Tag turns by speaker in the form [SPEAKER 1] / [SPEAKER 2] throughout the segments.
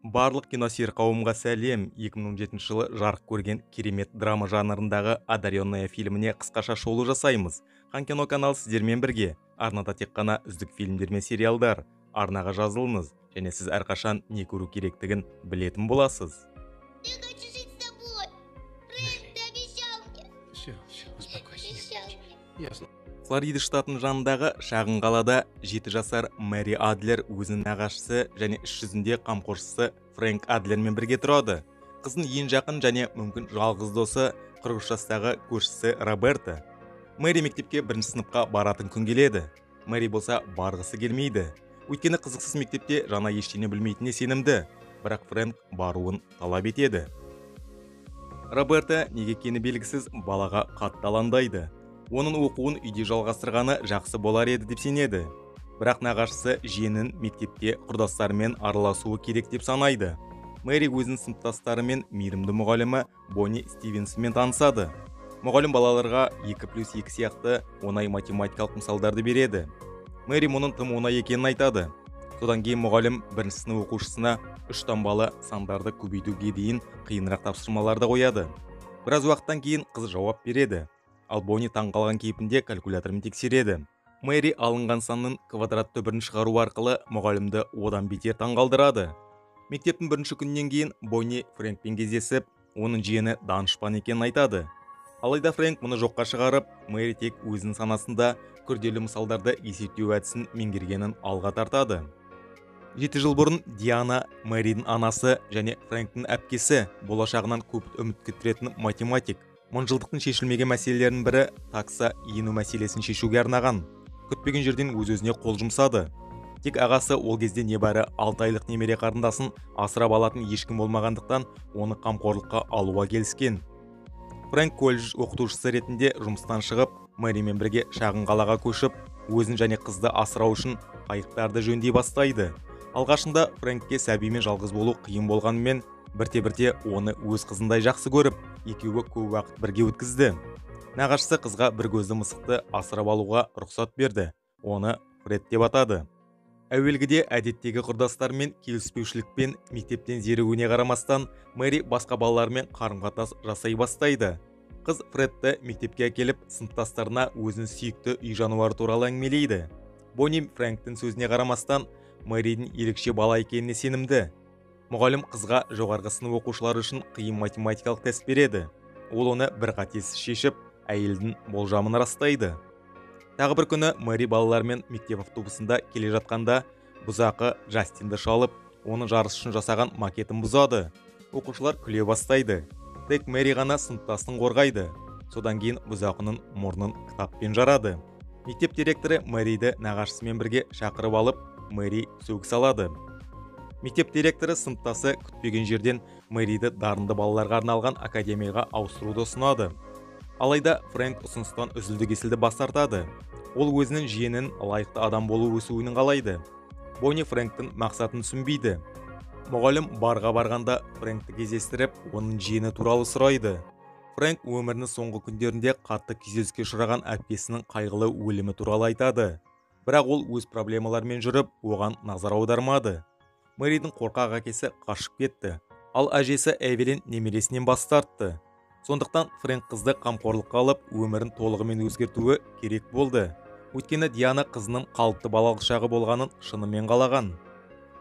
[SPEAKER 1] Барлық киносүйер қауымға сәлем. 2017 жылы жарық көрген керемет драма жанрындағы «Одаренная» фильміне қысқаша шолу жасаймыз. Хан кино каналы сіздермен бірге. Арнада тек қана үздік фильмдер мен сериалдар. Арнаға жазылыңыз, және сіз әрқашан не көру керектігін білетін боласыз.
[SPEAKER 2] Я хочу жить с тобой. Фрэнк, ты обещал мне.
[SPEAKER 3] Все, успокойся.
[SPEAKER 2] Обещал мне.
[SPEAKER 3] Ясно.
[SPEAKER 1] Флорида штатының жанындағы шағын қалада 7 жасар Мэри Адлер өзінің нағашысы және іс жүзінде қамқоршысы Фрэнк Адлермен бірге тұрады. Қыздың ең жақын және мүмкін жалғыз досы 43 жастағы көршісі Роберта. Мэри мектепке 1-ші сыныпқа баратын күн келеді. Мэри болса барғысы келмейді. Өйткені қызықсыз мектепте жаңа ештеңе білмейтініне сенімді, бірақ Фрэнк баруын талап етеді. Роберта неге екені белгісіз балаға қатты алаңдайды. Оның оқуын үйде жалғастырғаны жақсы болар еді деп сенеді. Бірақ нағашысы жиенін мектепте құрдастарымен араласуы керек деп санайды. Мэри өзінің сыныптастарымен мейірімді мұғалімі Бонни Стивенсмен танысады. Мұғалім балаларға 2+2 сияқты оңай математикалық мысалдарды береді. Мэри мұның тым оңай екенін айтады. Содан кейін мұғалім 1-ші сынып оқушысына 3 таңбалы сандарды көбейтуге дейін қиынырақ тапсырмаларды қояды. Біраз уақыттан кейін қыз жауап береді. Ал Бонни таңғалған кейпінде калькулятормен тексереді. Мэри алынған санның квадрат түбірін шығару арқылы мұғалімді одан бетер таңғалдырады. Мектептің 1-ші күннен кейін Бонни Фрэнкпен кездесіп, оның жиені данышпан екенін айтады. Алайда Фрэнк мұны жоққа шығарып, Мэри тек өзінің санасында күрделі мысалдарды есептеу әдісін меңгергенін алға тартады. 7 жыл бұрын Диана, Мэридің анасы және Фрэнктің әпкесі, болашағынан көп үміт күттіретін математик. Мыңжылдықтың шешілмеген мәселелерінің бірі такса ену мәселесін шешуге арнаған. Күтпеген жерден өз-өзіне қол жұмсады. Тек ағасы ол кезде небәрі 6 айлық немере қарындасын асырап алатын ешкім болмағандықтан оны қамқорлыққа алуға келіскен. Фрэнк колледж оқытушысы ретінде жұмыстан шығып, Мэримен бірге шағын қалаға көшіп, өзін және қызды асырау үшін қайықтарды жөндей бастайды. Алғашында Фрэнкке сәбимен жалғыз болу қиын болғанымен, бірте-бірте оны өз қызындай жақсы көріп, екеуі көп уақыт бірге өткізді. Нағашысы қызға бір көзді мысықты асырап алуға рұқсат берді. Оны Фред деп атады. Әуелгіде әдеттегі құрдастармен келіспеушілікпен мектептен зерігуіне қарамастан, Мэри басқа балалармен қарым-қатынас жасай бастайды. Қыз Фредті мектепке әкеліп, сыныптастарына өзінің сүйікті үй жануары туралы әңгімелейді. Бонни Фрэнктің сөзіне қарамастан, Мэридің ерекше бала екеніне сенімді. Мұғалім қызға жоғарғы сынып оқушылары үшін қиын математикалық тест береді. Ол оны бір қатесіз шешіп, әйелдің болжамын растайды. Тағы бір күні Мэри балалармен мектеп автобусында келе жатқанда, бұзақы Джастинді шалып, оны жарыс үшін жасаған макетін бұзады. Оқушылар күле бастайды. Тек Мэри ғана сыныптасын қорғайды. Содан кейін бұзақының мұрнын кітаппен жарады. Мектеп директоры Мэриді нағашысымен бірге шақырып алып, Мэри сөгіс алады. Мектеп директоры сыныптасы күтпеген жерден Мэриді дарынды балаларға арналған академияға ауыстыруды ұсынады. Алайда Фрэнк ұсыныстан үзілді-кесілді бас тартады. Ол өзінің жиенін лайықты адам болу өсуін қалайды. Бонни Фрэнктің мақсатын түсінбейді. Мұғалім барға барғанда Фрэнкті кездестіріп, оның жиені туралы сұрайды. Фрэнк өмірінің соңғы күндерінде қатты күйзеліске ұшыраған әпкесінің қайғылы өлімі туралы айтады. Бірақ ол өз проблемаларымен жүріп, оған назар аудармады. Мэридің қорқақ әкесі қашып кетті. Ал әжесі Эвелин немересінен бас тартты. Сондықтан Фрэнк қызды қамқорлыққа алып, өмірін толығымен өзгертуі керек болды. Өйткені Диана қызының қалыпты балалық шағы болғанын шынымен қалаған.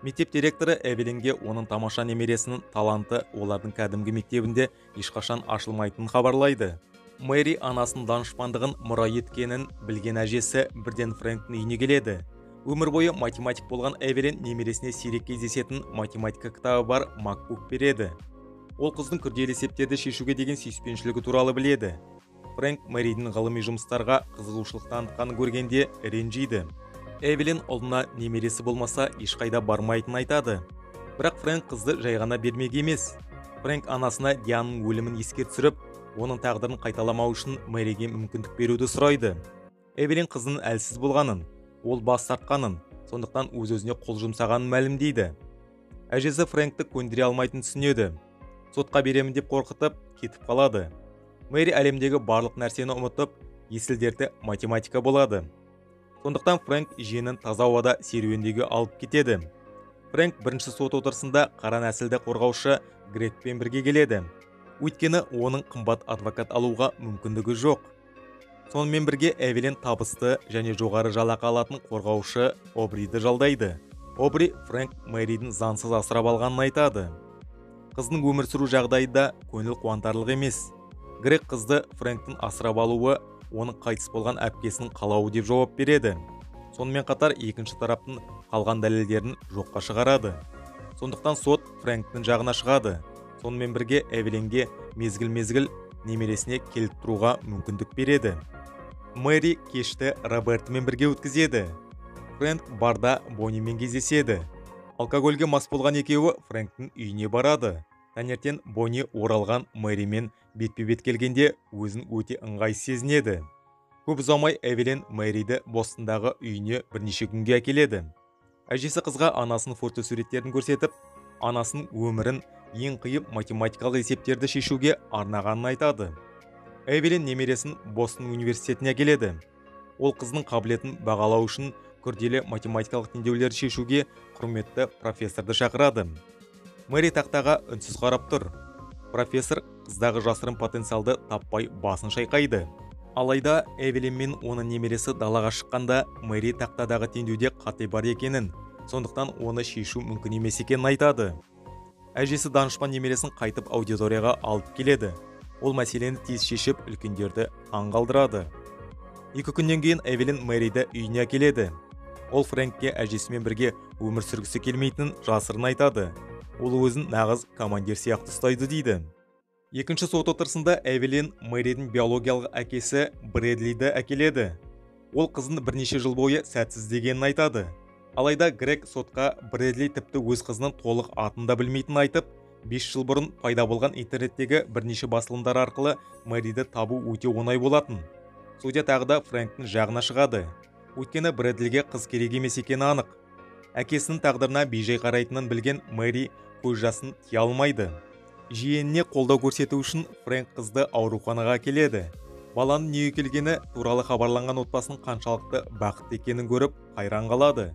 [SPEAKER 1] Мектеп директоры Эвелинге оның тамаша немересінің таланты олардың кәдімгі мектебінде ешқашан ашылмайтынын хабарлайды. Мэри анасының данышпандығын мұра еткенін білген әжесі бірден Фрэнктің үйіне келеді. Өмір бойы математик болған Эвелин немересіне сирек кездесетін математика кітабы бар MacBook береді. Ол қыздың күрделі есептерді шешуге деген сүйіспеншілігі туралы біледі. Фрэнк Мэридің ғылыми жұмыстарға қызығушылық танытқанын көргенде ренжиді. Эвелин ұлына немересі болмаса ешқайда бармайтынын айтады. Бірақ Фрэнк қызды жай ғана бермек емес. Фрэнк анасына Диананың өлімін еске түсіріп, оның тағдырын қайталамау үшін Мэриге мүмкіндік беруді сұрайды. Эвелин қызының әлсіз болғанын, ол бас тартқанын, сондықтан өз-өзіне қол жұмсағанын мәлімдейді. Әжесі Фрэнкті көндіре алмайтынын түсінеді. Сотқа беремін деп қорқытып, кетіп қалады. Мэри әлемдегі барлық нәрсені ұмытып, есілдерді математика болады. Сондықтан Фрэнк жиенін таза ауада серуендеуге алып кетеді. Фрэнк бірінші сот отырысында қара нәсілді қорғаушы Грегпен бірге келеді. Өйткені оның қымбат адвокат алуға мүмкіндігі жоқ. Сонымен бірге Эвелин табысты және жоғары жалақы алатын қорғаушы Обриді жалдайды. Обри Фрэнк Мэридің заңсыз асырап алғанын айтады. Қыздың өмір сүру жағдайы да көңіл қуантарлық емес. Грег қызды Фрэнктің асырап алуы оның қайтыс болған әпкесінің қалауы деп жауап береді. Сонымен қатар екінші тараптың қалған дәлелдерін жоққа шығарады. Сондықтан сот Фрэнктің жағына шығады. Сонымен бірге Эвелинге мезгіл-мезгіл немересіне келіп тұруға мүмкіндік береді. Мэри кешті Робертмен бірге өткізеді. Фрэнк барда Боннимен кездеседі. Алкогольге мас болған екеуі Фрэнктің үйіне барады. Таңертең Бонни оралған Мэримен бетпе-бет келгенде өзін өте ыңғайсыз сезінеді. Көп ұзамай Эвелин Мэриді Бостондағы үйіне бірнеше күнге әкеледі. Әжесі қызға анасының фотосуреттерін көрсетіп, анасының өмірін ең қиын математикалық есептерді шешуге арнағанын айтады. Эвелин немересін Бостон университетіне әкеледі. Ол қызының қабілетін бағалау үшін күрделі математикалық теңдеулерді шешуге құрметті профессорды шақырады. Мэри тақтаға үнсіз қарап тұр. Профессор қыздағы жасырын потенциалды таппай басын шайқайды. Алайда Эвелин мен оның немересі далаға шыққанда Мэри тақтадағы теңдеуде қате бар екенін, сондықтан оны шешу мүмкін емес екенін айтады. Әжесі данышпан немересін қайтып аудиторияға алып келеді. Ол мәселені тез шешіп, үлкендерді таң қалдырады. 2 күннен кейін Эвелин Мэриді үйіне әкеледі. Ол Фрэнкке әжесімен бірге өмір сүргісі келмейтінін жасырын айтады. Ол өзін нағыз командир сияқты ұстайды дейді. Екінші сот отырысында Эвелин Мэридің биологиялық әкесі Брэдлиді әкеледі. Ол қызын бірнеше жыл бойы сәтсіз дегенін айтады. Алайда Грег сотқа Брэдли тіпті өз қызының толық атын да білмейтінін айтып, 5 жыл бұрын пайда болған интернеттегі бірнеше басылымдар арқылы Мэриді табу өте оңай болатын. Судья тағы да Фрэнктің жағына шығады. Өйткені Брэдлиге қыз керек емес екені анық. Әкесінің тағдырына бейжай қарайтынын білген Мэри көз жасын тия алмайды. Жиеніне қолдау көрсету үшін Фрэнк қызды ауруханаға келеді. Баланың дүниеге келгені туралы хабарланған отбасының қаншалықты бақытты екенін көріп қайран қалады.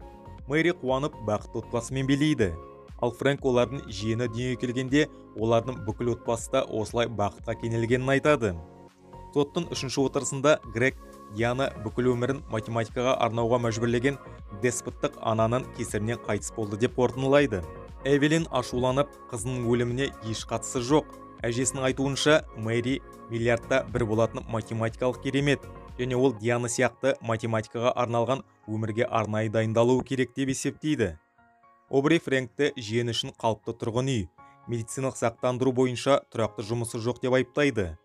[SPEAKER 1] Мэри қуанып бақытты отбасымен билейді. Ал Фрэнк олардың жиені дүниеге келгенде олардың бүкіл отбасы да осылай бақытқа кенелгенін айтады. Соттың 3-ші отырысында Грег Диана бүкіл өмірін математикаға арнауға мәжбүрлеген деспоттық ананың кесірінен қайтыс болды деп қорытындылайды. Эвелин ашуланып, қызының өліміне еш қатысы жоқ. Әжесінің айтуынша, Мэри миллиардта бір болатын математикалық керемет, және ол Диана сияқты математикаға арналған өмірге арнайы дайындалуы керек деп есептейді. Обри Фрэнкті жиені үшін қалыпты тұрғын үй, медициналық сақтандыру бойынша тұрақты жұмысы жоқ деп айыптайды.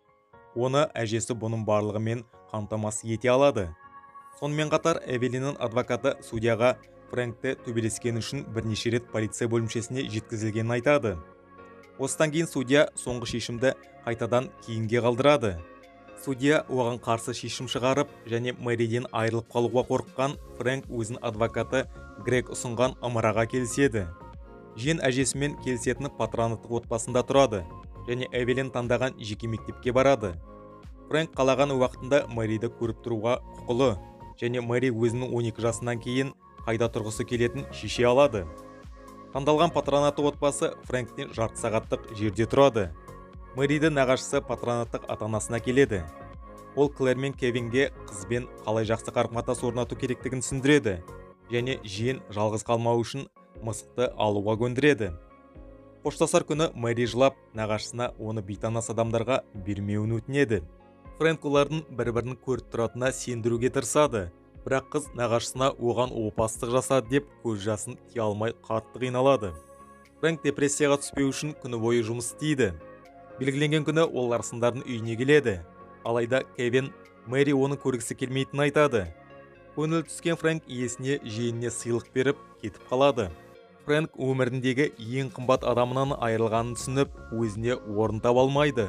[SPEAKER 1] Оны әжесі бұның барлығымен қамтамасыз ете алады. Сонымен қатар Эвелиннің адвокаты судьяға Фрэнкті төбелескені үшін бірнеше рет полиция бөлімшесіне жеткізілгенін айтады. Осыдан кейін судья соңғы шешімді қайтадан кейінге қалдырады. Судья оған қарсы шешім шығарып, және Мэриден айырылып қалуға қорыққан Фрэнк өзінің адвокаты Грег ұсынған ымыраға келіседі. Жиен әжесімен келісетіні патронаттық отбасында тұрады, және Эвелин таңдаған жеке мектепке барады. Фрэнк қалаған уақытында Мэриді көріп тұруға құқылы, және Мэри өзінің 12 жасынан кейін қайда тұрғысы келетін шеше алады. Таңдалған патронаттық отбасы Фрэнктен жарты сағаттық жерде тұрады. Мэриді нағашысы патронаттық ата-анасына келеді. Ол Клэр мен Кевинге қызбен қалай жақсы қарым-қатынас орнату керектігін түсіндіреді, және жиен жалғыз қалмау үшін мысықты алуға көндіреді. Қоштасар күні Мэри жылап, нағашысына оны бейтаныс адамдарға бермеуін өтінеді. Фрэнк олардың бір-бірін көріп тұратынына сендіруге тырысады, бірақ қыз нағашысына оған опасыздық жасады деп көз жасын тия алмай қатты қиналады. Фрэнк депрессияға түспеу үшін күні бойы жұмыс істейді. Белгіленген күні ол Ларсындардың үйіне келеді. Алайда Кевин Мэри оны көргісі келмейтінін айтады. Көңілі түскен Фрэнк иесіне жиеніне сыйлық беріп кетіп қалады. Фрэнк өміріндегі ең қымбат адамынан айырылғанын түсініп, өзіне орын таба алмайды.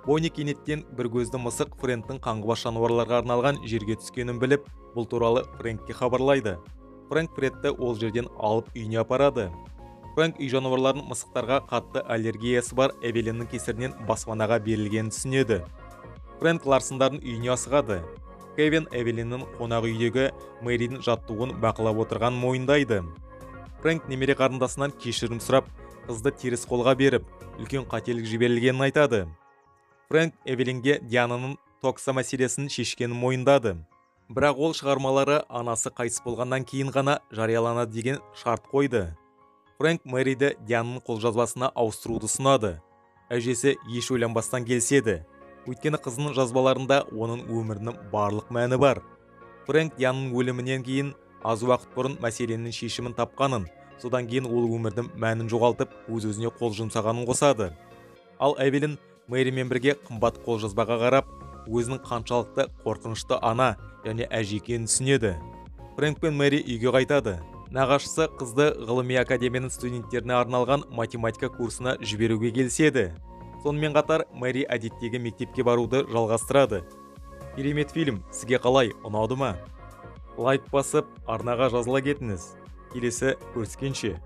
[SPEAKER 1] Бонни кенеттен бір көзді мысық Фрэнктің қаңғыбас жануарларға арналған жерге түскенін біліп, бұл туралы Фрэнкке хабарлайды. Фрэнк Фредті ол жерден алып үйіне апарады. Фрэнк үй жануарларын мысықтарға қатты аллергиясы бар Эвелиннің кесірінен баспанаға берілгенін түсінеді. Фрэнк Ларсындардың үйіне асығады. Кевин Эвелиннің қонақ үйдегі Мэридің жаттығуын бақылап отырғанын мойындайды. Фрэнк немере қарындасынан кешірім сұрап, қызды теріс қолға беріп, үлкен қателік жіберілгенін айтады. Фрэнк Эвелинге Диананың токса мәселесін шешкенін мойындады. Бірақ ол шығармалары анасы қайтыс болғаннан кейін ғана жарияланады деген шарт қойды. Фрэнк Мэриді Диананың қолжазбасына ауыстыруды ұсынады. Әжесі еш ойланбастан келіседі. Өйткені қызының жазбаларында оның өмірінің барлық мәні бар. Фрэнк Диананың өлімінен кейін аз уақыт бұрын мәселенің шешімін тапқанын, содан кейін ол өмірдің мәнін жоғалтып, өз-өзіне қол жұмсағанын қосады. Ал Эвелин Мэримен бірге қымбат қолжазбаға қарап, өзінің қаншалықты қорқынышты ана және әже екенін түсінеді. Фрэнк пен Мэри үйге қайтады. Нағашысы қызды ғылыми академияның студенттеріне арналған математика курсына жіберуге келіседі. Сонымен қатар Мэри әдеттегі мектепке баруды жалғастырады. Керемет фильм, сізге қалай, ұнады ма? Лайк басып, арнаға жазыла кетіңіз. Келесі көріскенше.